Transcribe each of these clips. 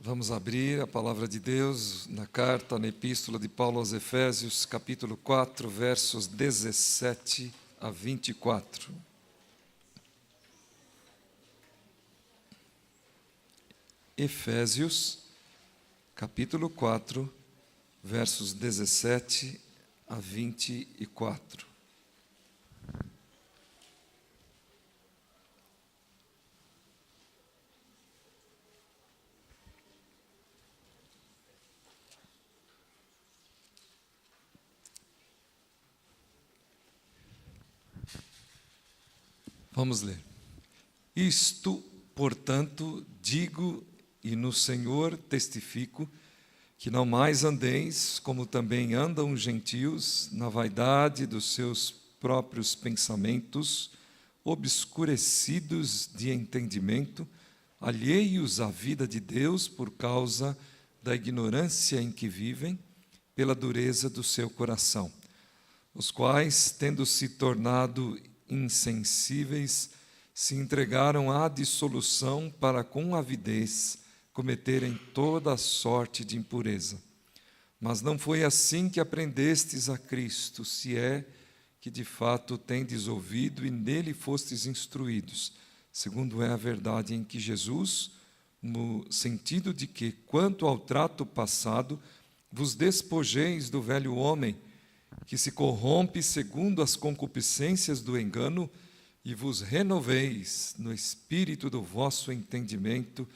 Vamos abrir a palavra de Deus na carta, na epístola de Paulo aos Efésios, capítulo 4, versos 17 a 24. Efésios, capítulo 4, versos 17 a 24. Vamos ler. Isto, portanto, digo e no Senhor testifico, que não mais andeis como também andam os gentios, na vaidade dos seus próprios pensamentos, obscurecidos de entendimento, alheios à vida de Deus por causa da ignorância em que vivem, pela dureza do seu coração, os quais, tendo se tornado insensíveis, se entregaram à dissolução para com avidez cometerem toda a sorte de impureza. Mas não foi assim que aprendestes a Cristo, se é que de fato tendes ouvido e nele fostes instruídos, segundo é a verdade em que Jesus, no sentido de que, quanto ao trato passado, vos despojeis do velho homem, que se corrompe segundo as concupiscências do engano, e vos renoveis no espírito do vosso entendimento,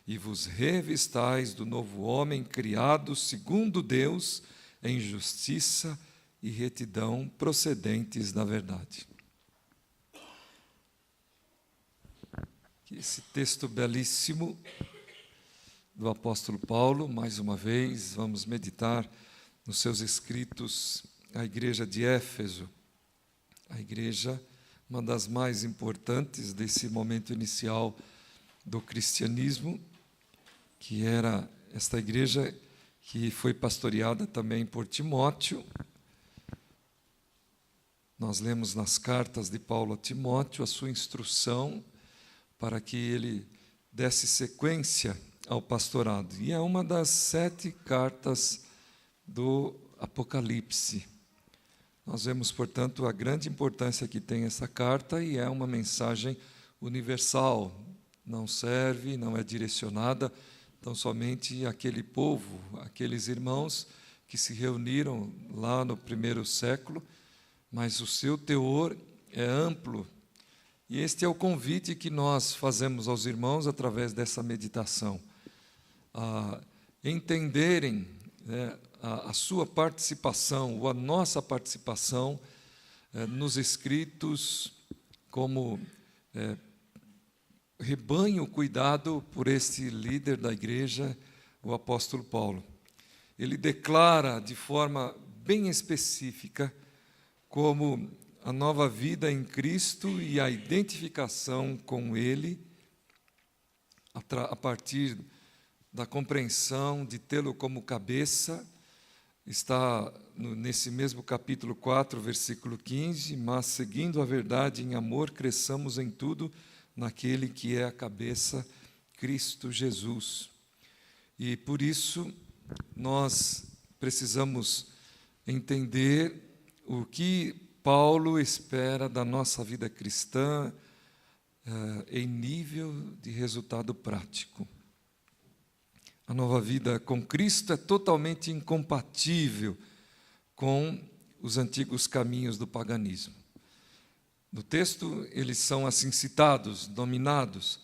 e vos revistais do novo homem criado segundo Deus, em justiça e retidão procedentes da verdade. Esse texto belíssimo do apóstolo Paulo, mais uma vez, vamos meditar nos seus escritos à igreja de Éfeso, a igreja, uma das mais importantes desse momento inicial do cristianismo, que era esta igreja que foi pastoreada também por Timóteo. Nós lemos nas cartas de Paulo a Timóteo a sua instrução para que ele desse sequência ao pastorado. E é uma das 7 cartas do Apocalipse. Nós vemos, portanto, a grande importância que tem essa carta, e é uma mensagem universal. Não serve, não é direcionada tão somente àquele povo, aqueles irmãos que se reuniram lá no primeiro século, mas o seu teor é amplo. E este é o convite que nós fazemos aos irmãos através dessa meditação, a entenderem, a sua participação, ou a nossa participação nos escritos como rebanho cuidado por este líder da igreja, o apóstolo Paulo. Ele declara de forma bem específica como a nova vida em Cristo e a identificação com Ele, a partir da compreensão de tê-lo como cabeça, está nesse mesmo capítulo 4, versículo 15, mas seguindo a verdade em amor, cresçamos em tudo naquele que é a cabeça, Cristo Jesus. E por isso nós precisamos entender o que Paulo espera da nossa vida cristã em nível de resultado prático. A nova vida com Cristo é totalmente incompatível com os antigos caminhos do paganismo. No texto, eles são assim citados, dominados,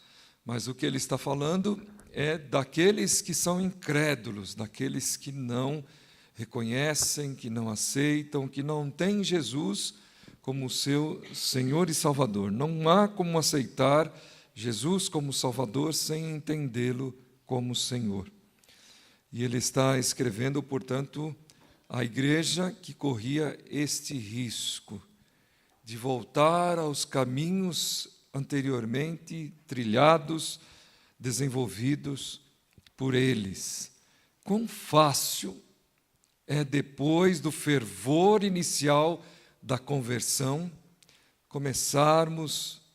mas o que ele está falando é daqueles que são incrédulos, daqueles que não reconhecem, que não aceitam, que não têm Jesus como seu Senhor e Salvador. Não há como aceitar Jesus como Salvador sem entendê-lo como Senhor. E ele está escrevendo, portanto, à igreja que corria este risco de voltar aos caminhos anteriormente trilhados, desenvolvidos por eles. Quão fácil é, depois do fervor inicial da conversão,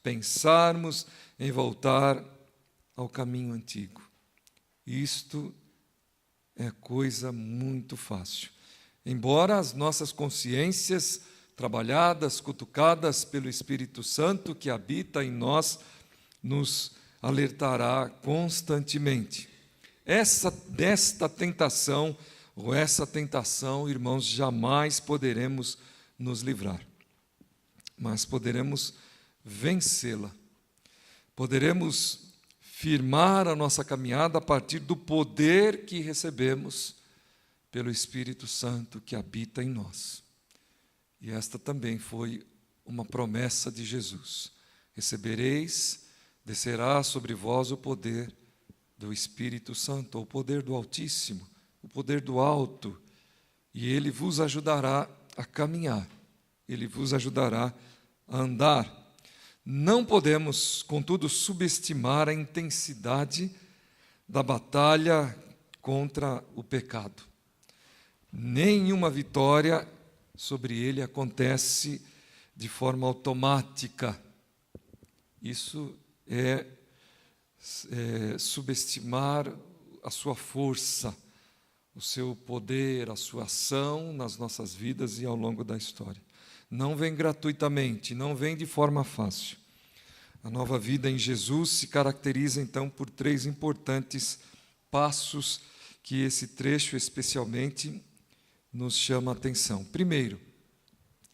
pensarmos em voltar ao caminho antigo. isto é coisa muito fácil. Embora as nossas consciências trabalhadas, cutucadas pelo Espírito Santo que habita em nós, nos alertará constantemente. Desta tentação, ou essa tentação, irmãos, jamais poderemos nos livrar, mas poderemos vencê-la. Poderemos firmar a nossa caminhada a partir do poder que recebemos pelo Espírito Santo que habita em nós. E esta também foi uma promessa de Jesus. Recebereis, descerá sobre vós o poder do Espírito Santo, o poder do Altíssimo, o poder do Alto, e Ele vos ajudará a caminhar, Ele vos ajudará a andar. Não podemos, contudo, subestimar a intensidade da batalha contra o pecado. Nenhuma vitória sobre ele acontece de forma automática. Isso é subestimar a sua força, o seu poder, a sua ação nas nossas vidas e ao longo da história. Não vem gratuitamente, não vem de forma fácil. A nova vida em Jesus se caracteriza, então, por 3 importantes passos que esse trecho especialmente nos chama a atenção. Primeiro,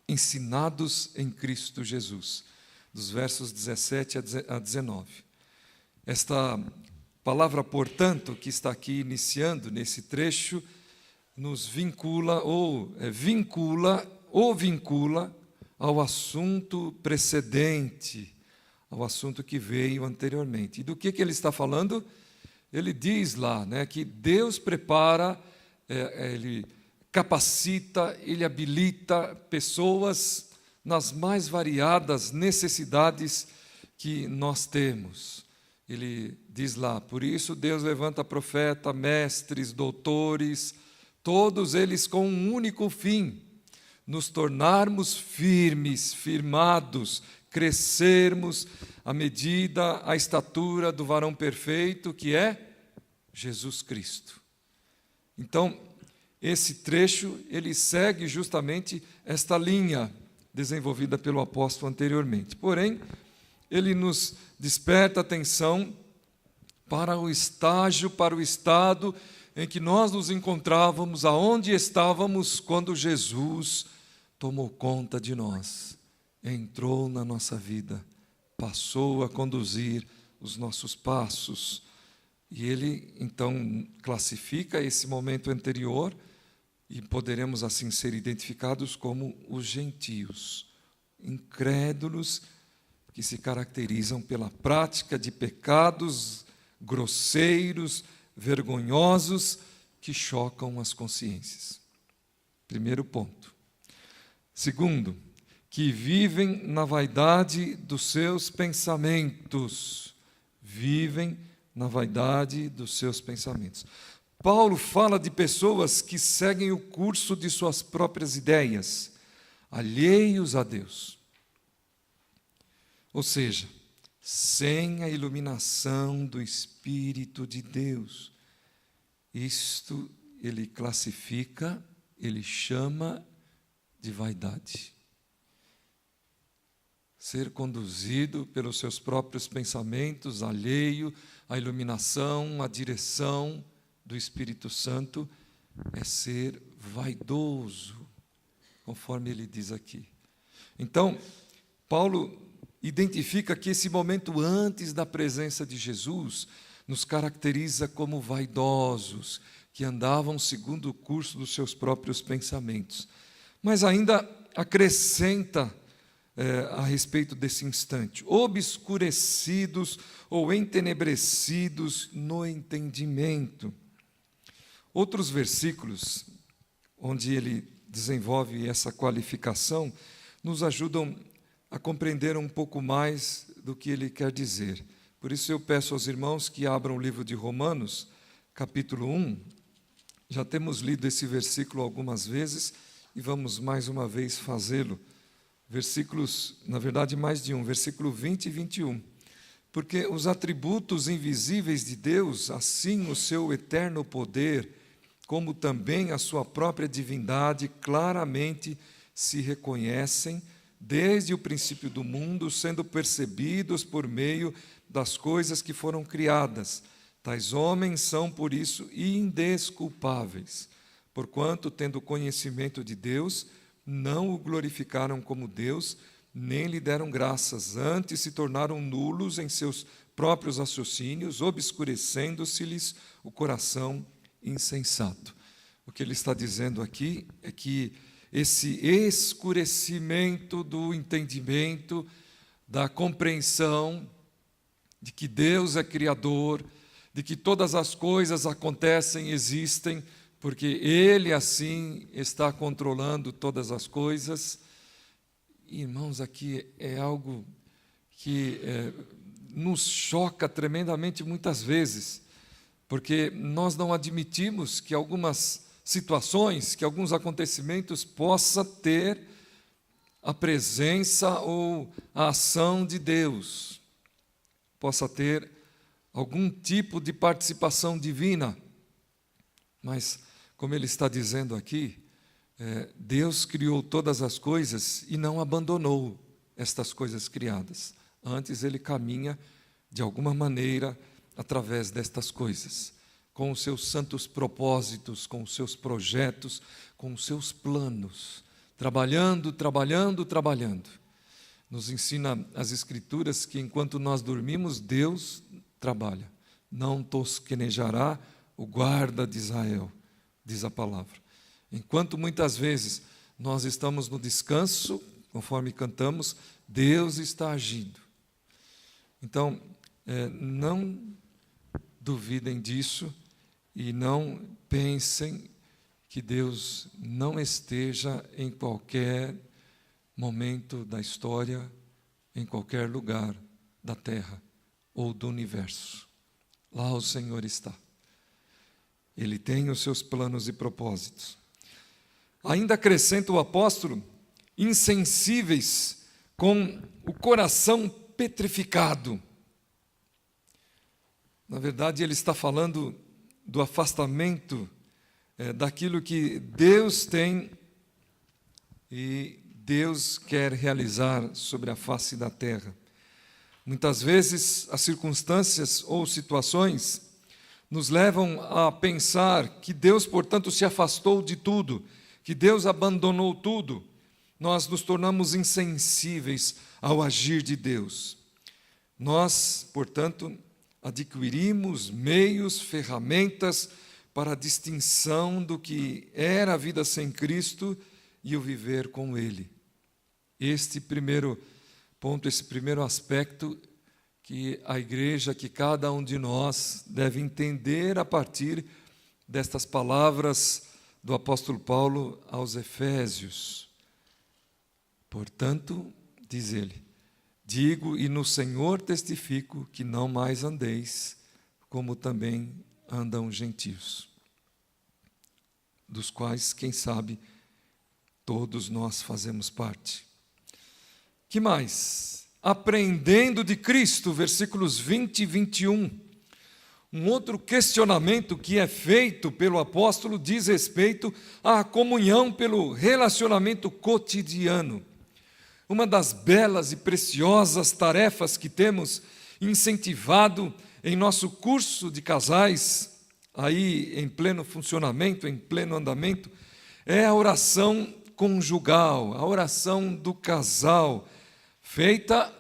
ensinados em Cristo Jesus, dos versos 17 a 19. Esta palavra, portanto, que está aqui iniciando nesse trecho, nos vincula ao assunto precedente, ao assunto que veio anteriormente. E do que ele está falando? Ele diz lá, que Deus prepara, Ele capacita, Ele habilita pessoas nas mais variadas necessidades que nós temos. Ele diz lá, por isso Deus levanta profeta, mestres, doutores, todos eles com um único fim, nos tornarmos firmes, firmados, crescermos à medida, à estatura do varão perfeito, que é Jesus Cristo. Então, esse trecho, ele segue justamente esta linha desenvolvida pelo apóstolo anteriormente. Porém, ele nos desperta atenção para o estágio, para o estado em que nós nos encontrávamos, aonde estávamos quando Jesus tomou conta de nós, entrou na nossa vida, passou a conduzir os nossos passos. E ele, então, classifica esse momento anterior e poderemos, assim, ser identificados como os gentios, incrédulos, que se caracterizam pela prática de pecados grosseiros, vergonhosos, que chocam as consciências. Primeiro ponto. Segundo, que vivem na vaidade dos seus pensamentos. Vivem na vaidade dos seus pensamentos. Paulo fala de pessoas que seguem o curso de suas próprias ideias, alheios a Deus. Ou seja, sem a iluminação do Espírito de Deus. Isto ele classifica, ele chama de vaidade. Ser conduzido pelos seus próprios pensamentos, alheio à iluminação, à direção do Espírito Santo, é ser vaidoso, conforme ele diz aqui. Então, Paulo identifica que esse momento antes da presença de Jesus nos caracteriza como vaidosos, que andavam segundo o curso dos seus próprios pensamentos. Mas ainda acrescenta a respeito desse instante, obscurecidos ou entenebrecidos no entendimento. Outros versículos, onde ele desenvolve essa qualificação, nos ajudam a compreender um pouco mais do que ele quer dizer. Por isso eu peço aos irmãos que abram o livro de Romanos, capítulo 1. Já temos lido esse versículo algumas vezes e vamos mais uma vez fazê-lo. Versículos, na verdade mais de um, versículo 20 e 21. porque os atributos invisíveis de Deus, assim o seu eterno poder, como também a sua própria divindade, claramente se reconhecem desde o princípio do mundo, sendo percebidos por meio das coisas que foram criadas. Tais homens são, por isso, indesculpáveis, porquanto, tendo conhecimento de Deus, não o glorificaram como Deus, nem lhe deram graças, antes se tornaram nulos em seus próprios raciocínios, obscurecendo-se-lhes o coração insensato. O que ele está dizendo aqui é que esse escurecimento do entendimento, da compreensão de que Deus é Criador, de que todas as coisas acontecem, existem, porque Ele assim está controlando todas as coisas. Irmãos, aqui é algo que nos choca tremendamente muitas vezes, porque nós não admitimos que algumas situações, que alguns acontecimentos possa ter a presença ou a ação de Deus, possa ter algum tipo de participação divina. Mas, como ele está dizendo aqui, Deus criou todas as coisas e não abandonou estas coisas criadas. Antes, Ele caminha, de alguma maneira, através destas coisas, com os seus santos propósitos, com os seus projetos, com os seus planos, trabalhando. Nos ensina as Escrituras que, enquanto nós dormimos, Deus trabalha. Não tosquenejará o guarda de Israel, diz a palavra. Enquanto muitas vezes nós estamos no descanso, conforme cantamos, Deus está agindo. Então, não duvidem disso e não pensem que Deus não esteja em qualquer momento da história, em qualquer lugar da terra ou do universo. Lá o Senhor está. Ele tem os seus planos e propósitos. Ainda acrescenta o apóstolo, insensíveis, com o coração petrificado. Na verdade, ele está falando do afastamento daquilo que Deus tem e Deus quer realizar sobre a face da terra. Muitas vezes, as circunstâncias ou situações nos levam a pensar que Deus, portanto, se afastou de tudo, que Deus abandonou tudo. Nós nos tornamos insensíveis ao agir de Deus. Nós, portanto, adquirimos meios, ferramentas para a distinção do que era a vida sem Cristo e o viver com Ele. Este primeiro ponto, esse primeiro aspecto que a igreja, que cada um de nós deve entender a partir destas palavras do apóstolo Paulo aos Efésios. Portanto, diz ele, digo e no Senhor testifico que não mais andeis como também andam gentios, dos quais, quem sabe, todos nós fazemos parte. Que mais? Aprendendo de Cristo, versículos 20 e 21. Um outro questionamento que é feito pelo apóstolo diz respeito à comunhão pelo relacionamento cotidiano. Uma das belas e preciosas tarefas que temos incentivado em nosso curso de casais, aí em pleno funcionamento, em pleno andamento, é a oração conjugal, a oração do casal, feita,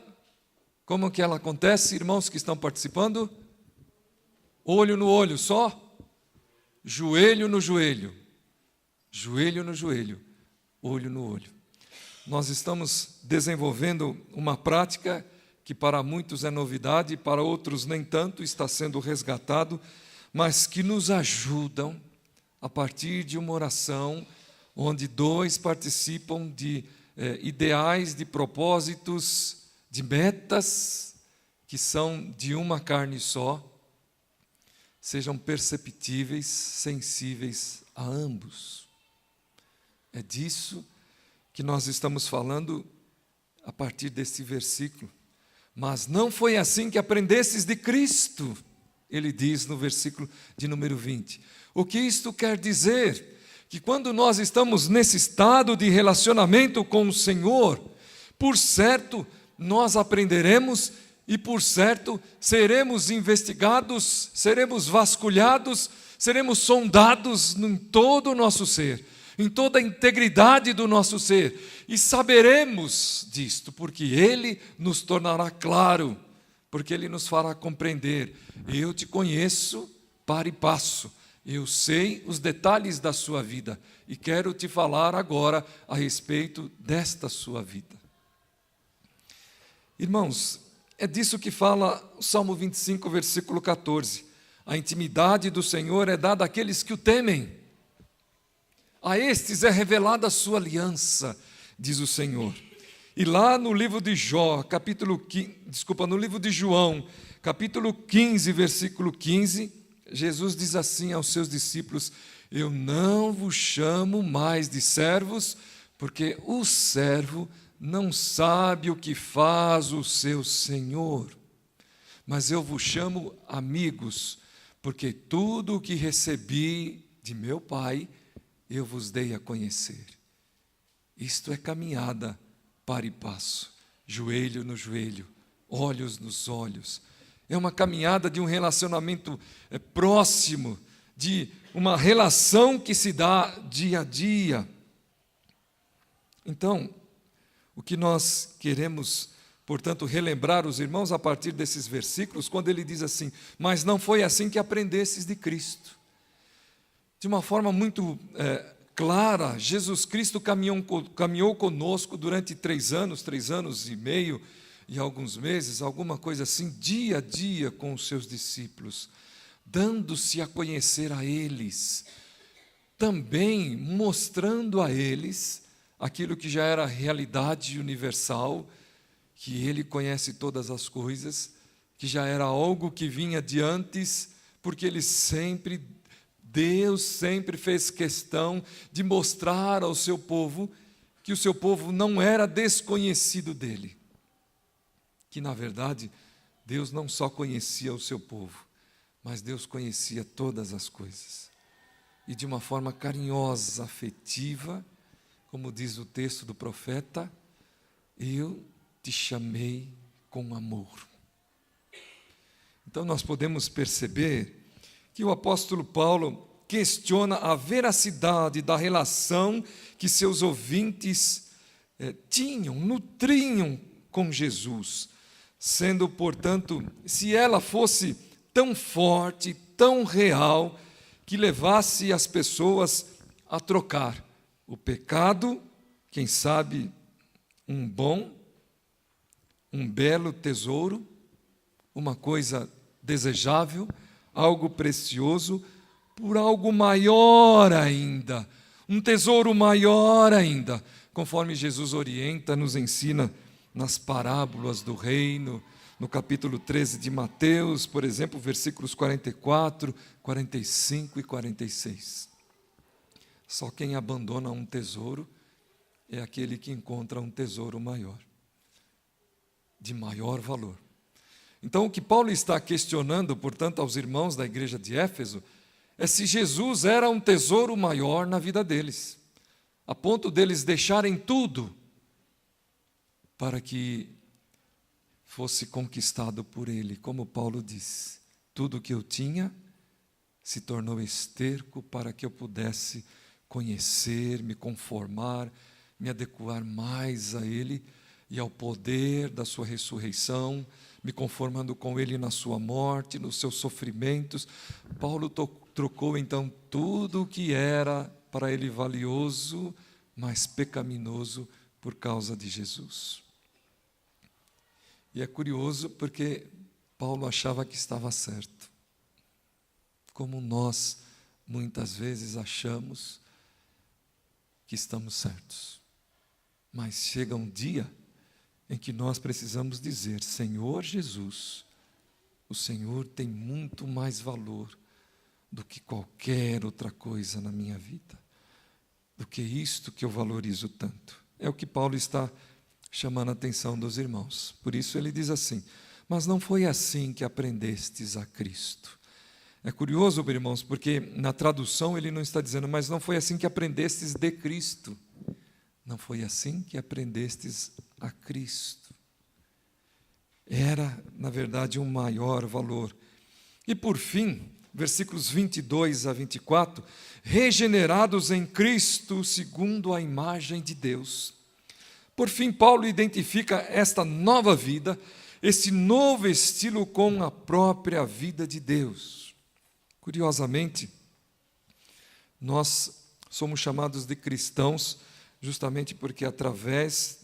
como que ela acontece, irmãos que estão participando? Olho no olho só, joelho no joelho, olho no olho. Nós estamos desenvolvendo uma prática que para muitos é novidade, para outros nem tanto, está sendo resgatado, mas que nos ajudam a partir de uma oração onde dois participam de ideais, de propósitos, de metas que são de uma carne só, sejam perceptíveis, sensíveis a ambos. É disso que nós estamos falando a partir desse versículo. Mas não foi assim que aprendestes de Cristo, ele diz no versículo de número 20. O que isto quer dizer? Que quando nós estamos nesse estado de relacionamento com o Senhor, por certo, nós aprenderemos e, por certo, seremos investigados, seremos vasculhados, seremos sondados em todo o nosso ser, em toda a integridade do nosso ser, e saberemos disto, porque Ele nos tornará claro, porque Ele nos fará compreender. Eu te conheço para e passo, eu sei os detalhes da sua vida, e quero te falar agora a respeito desta sua vida. Irmãos, é disso que fala o Salmo 25, versículo 14. A intimidade do Senhor é dada àqueles que o temem. A estes é revelada a sua aliança, diz o Senhor. E lá no livro de no livro de João, capítulo 15, versículo 15, Jesus diz assim aos seus discípulos: eu não vos chamo mais de servos, porque o servo não sabe o que faz o seu Senhor, mas eu vos chamo amigos, porque tudo o que recebi de meu Pai, eu vos dei a conhecer. Isto é caminhada para e passo, joelho no joelho, olhos nos olhos. É uma caminhada de um relacionamento próximo, de uma relação que se dá dia a dia. Então, o que nós queremos, portanto, relembrar os irmãos a partir desses versículos, quando ele diz assim: mas não foi assim que aprendestes de Cristo. De uma forma muito clara, Jesus Cristo caminhou conosco durante 3 anos e meio e alguns meses, alguma coisa assim, dia a dia com os seus discípulos, dando-se a conhecer a eles, também mostrando a eles aquilo que já era realidade universal, que Ele conhece todas as coisas, que já era algo que vinha de antes, porque Deus sempre fez questão de mostrar ao seu povo que o seu povo não era desconhecido dele, que na verdade Deus não só conhecia o seu povo, mas Deus conhecia todas as coisas, e de uma forma carinhosa, afetiva, como diz o texto do profeta: eu te chamei com amor. Então nós podemos perceber que o apóstolo Paulo questiona a veracidade da relação que seus ouvintes nutriam com Jesus, sendo, portanto, se ela fosse tão forte, tão real, que levasse as pessoas a trocar o pecado, quem sabe um belo tesouro, uma coisa desejável, algo precioso, por algo maior ainda, um tesouro maior ainda, conforme Jesus orienta, nos ensina nas parábolas do reino, no capítulo 13 de Mateus, por exemplo, versículos 44, 45 e 46. Só quem abandona um tesouro é aquele que encontra um tesouro maior, de maior valor. Então, o que Paulo está questionando, portanto, aos irmãos da igreja de Éfeso, é se Jesus era um tesouro maior na vida deles, a ponto deles deixarem tudo para que fosse conquistado por Ele. Como Paulo diz: tudo que eu tinha se tornou esterco para que eu pudesse conhecer, me conformar, me adequar mais a Ele e ao poder da sua ressurreição, me conformando com Ele na sua morte, nos seus sofrimentos. Paulo trocou então tudo o que era para ele valioso, mas pecaminoso, por causa de Jesus. E é curioso porque Paulo achava que estava certo, como nós muitas vezes achamos que estamos certos. Mas chega um dia em que nós precisamos dizer: Senhor Jesus, o Senhor tem muito mais valor do que qualquer outra coisa na minha vida, do que isto que eu valorizo tanto. É o que Paulo está chamando a atenção dos irmãos. Por isso ele diz assim: mas não foi assim que aprendestes a Cristo. É curioso, irmãos, porque na tradução ele não está dizendo, mas não foi assim que aprendestes de Cristo. Não foi assim que aprendestes a Cristo. Era, na verdade, um maior valor. E por fim, versículos 22 a 24, regenerados em Cristo segundo a imagem de Deus. Por fim, Paulo identifica esta nova vida, esse novo estilo com a própria vida de Deus. Curiosamente, nós somos chamados de cristãos justamente porque através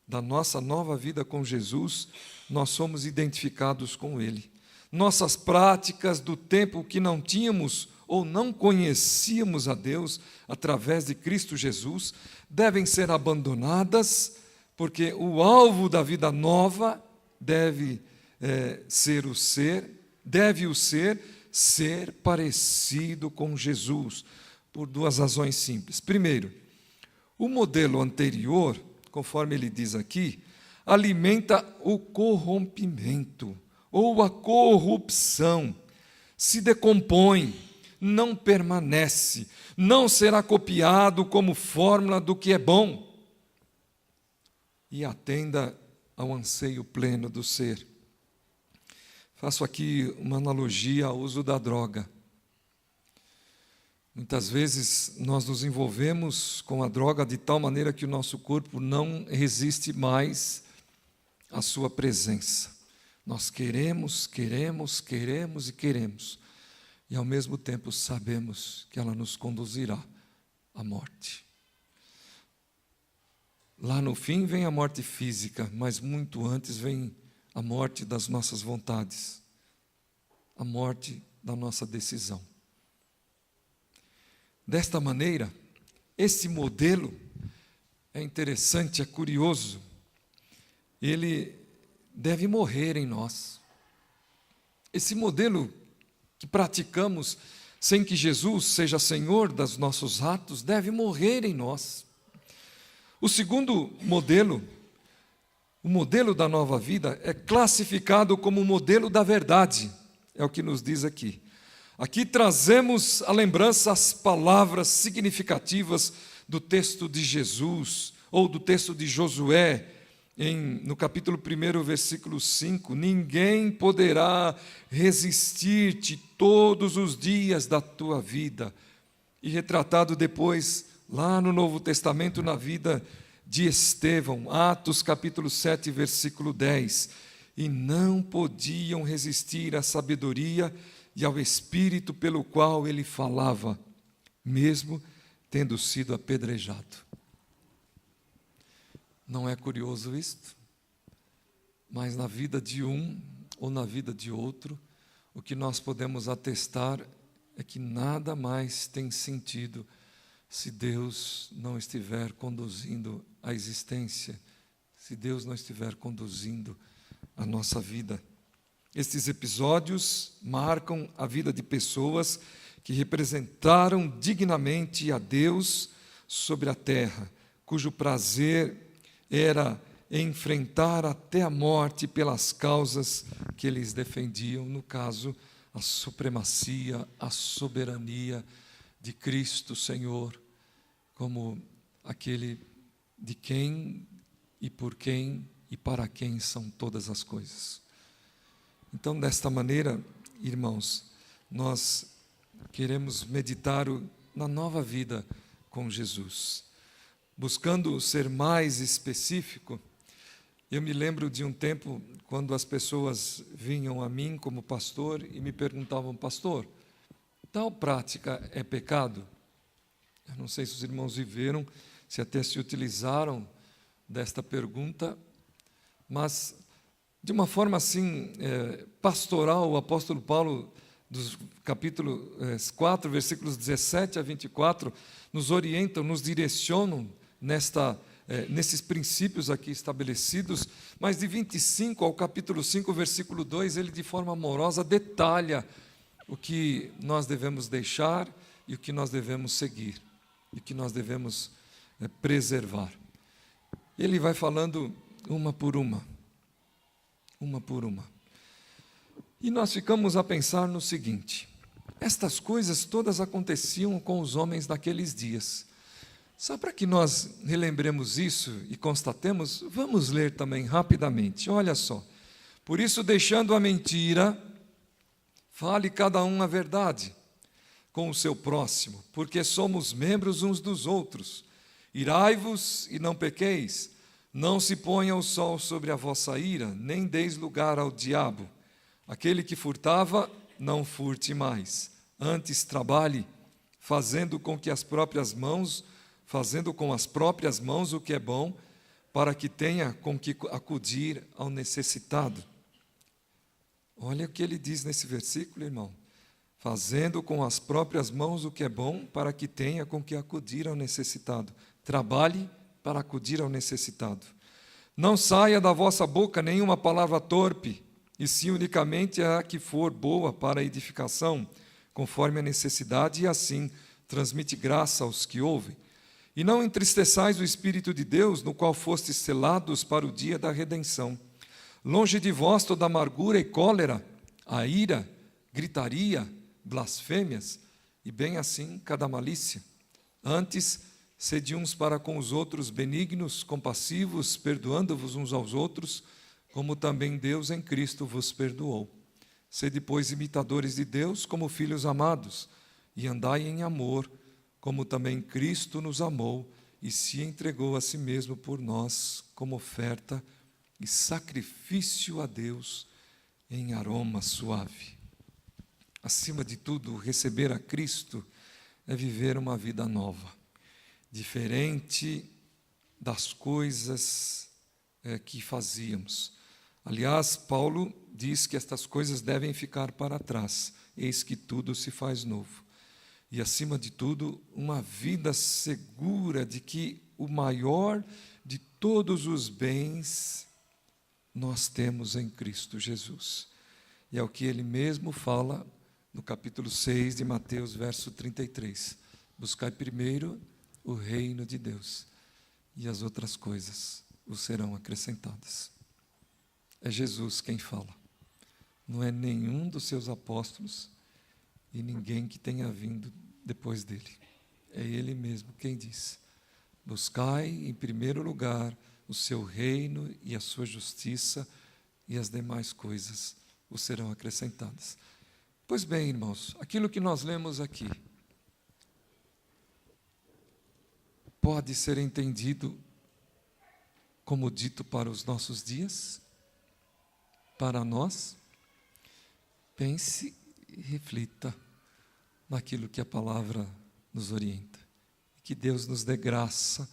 da nossa nova vida com Jesus, nós somos identificados com Ele. Nossas práticas do tempo que não tínhamos ou não conhecíamos a Deus através de Cristo Jesus devem ser abandonadas, porque o alvo da vida nova deve ser parecido com Jesus, por duas razões simples. Primeiro, o modelo anterior, conforme ele diz aqui, alimenta o corrompimento ou a corrupção, se decompõe, não permanece, não será copiado como fórmula do que é bom, e atenda ao anseio pleno do ser. Faço aqui uma analogia ao uso da droga. Muitas vezes nós nos envolvemos com a droga de tal maneira que o nosso corpo não resiste mais à sua presença. Nós queremos, e ao mesmo tempo sabemos que ela nos conduzirá à morte. Lá no fim vem a morte física, mas muito antes vem a morte das nossas vontades, a morte da nossa decisão. Desta maneira, esse modelo é interessante, é curioso, ele deve morrer em nós. Esse modelo que praticamos sem que Jesus seja Senhor dos nossos atos, deve morrer em nós. O segundo modelo, o modelo da nova vida, é classificado como o modelo da verdade, é o que nos diz aqui. Aqui trazemos à lembrança as palavras significativas do texto de Jesus, ou do texto de Josué, no capítulo 1, versículo 5, ninguém poderá resistir-te todos os dias da tua vida. E retratado depois, lá no Novo Testamento, na vida de Estevão, Atos capítulo 7, versículo 10. E não podiam resistir à sabedoria e ao Espírito pelo qual ele falava, mesmo tendo sido apedrejado. Não é curioso isto? Mas na vida de um ou na vida de outro, o que nós podemos atestar é que nada mais tem sentido se Deus não estiver conduzindo a existência, se Deus não estiver conduzindo a nossa vida. Estes episódios marcam a vida de pessoas que representaram dignamente a Deus sobre a terra, cujo prazer era enfrentar até a morte pelas causas que eles defendiam, no caso, a supremacia, a soberania de Cristo Senhor, como aquele de quem e por quem e para quem são todas as coisas. Então, desta maneira, irmãos, nós queremos meditar na nova vida com Jesus. Buscando ser mais específico, eu me lembro de um tempo quando as pessoas vinham a mim como pastor e me perguntavam: pastor, tal prática é pecado? Eu não sei se os irmãos viveram, se até se utilizaram desta pergunta, mas de uma forma assim, pastoral, o apóstolo Paulo, do capítulo 4, versículos 17 a 24, nos orientam, nos direcionam nesses princípios aqui estabelecidos, mas de 25 ao capítulo 5, versículo 2, ele de forma amorosa detalha o que nós devemos deixar e o que nós devemos seguir, e o que nós devemos preservar. Ele vai falando uma por uma. Uma por uma. E nós ficamos a pensar no seguinte: estas coisas todas aconteciam com os homens daqueles dias. Só para que nós relembremos isso e constatemos, vamos ler também rapidamente. Olha só. Por isso, deixando a mentira, fale cada um a verdade com o seu próximo, porque somos membros uns dos outros. Irai-vos e não pequeis, não se ponha o sol sobre a vossa ira, nem deis lugar ao diabo. Aquele que furtava, não furte mais, antes trabalhe, fazendo com as próprias mãos o que é bom, para que tenha com que acudir ao necessitado. Olha o que ele diz nesse versículo, irmão. Fazendo com as próprias mãos o que é bom, para que tenha com que acudir ao necessitado. Trabalhe para acudir ao necessitado. Não saia da vossa boca nenhuma palavra torpe, e sim unicamente a que for boa para a edificação, conforme a necessidade, e assim transmite graça aos que ouvem. E não entristeçais o Espírito de Deus, no qual fostes selados para o dia da redenção. Longe de vós toda amargura e cólera, a ira, gritaria, blasfêmias, e bem assim cada malícia. Antes, sede uns para com os outros benignos, compassivos, perdoando-vos uns aos outros, como também Deus em Cristo vos perdoou. Sede, pois, imitadores de Deus como filhos amados, e andai em amor, como também Cristo nos amou e se entregou a si mesmo por nós como oferta e sacrifício a Deus em aroma suave. Acima de tudo, receber a Cristo é viver uma vida nova, diferente das coisas que fazíamos. Aliás, Paulo diz que estas coisas devem ficar para trás, eis que tudo se faz novo. E, acima de tudo, uma vida segura de que o maior de todos os bens nós temos em Cristo Jesus. E é o que ele mesmo fala no capítulo 6 de Mateus, verso 33. Buscai primeiro o reino de Deus, e as outras coisas vos serão acrescentadas. É Jesus quem fala. Não é nenhum dos seus apóstolos e ninguém que tenha vindo depois dele. É ele mesmo quem diz: buscai em primeiro lugar o seu reino e a sua justiça, e as demais coisas vos serão acrescentadas. Pois bem, irmãos, aquilo que nós lemos aqui pode ser entendido como dito para os nossos dias, para nós. Pense e reflita naquilo que a palavra nos orienta. Que Deus nos dê graça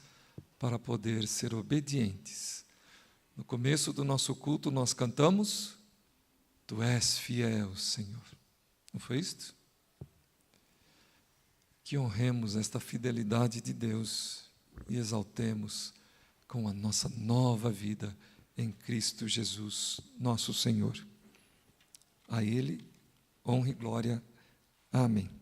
para poder ser obedientes. No começo do nosso culto nós cantamos: Tu és fiel, Senhor. Não foi isto? Que honremos esta fidelidade de Deus e exaltemos com a nossa nova vida em Cristo Jesus, nosso Senhor. A Ele honra e glória. Amém.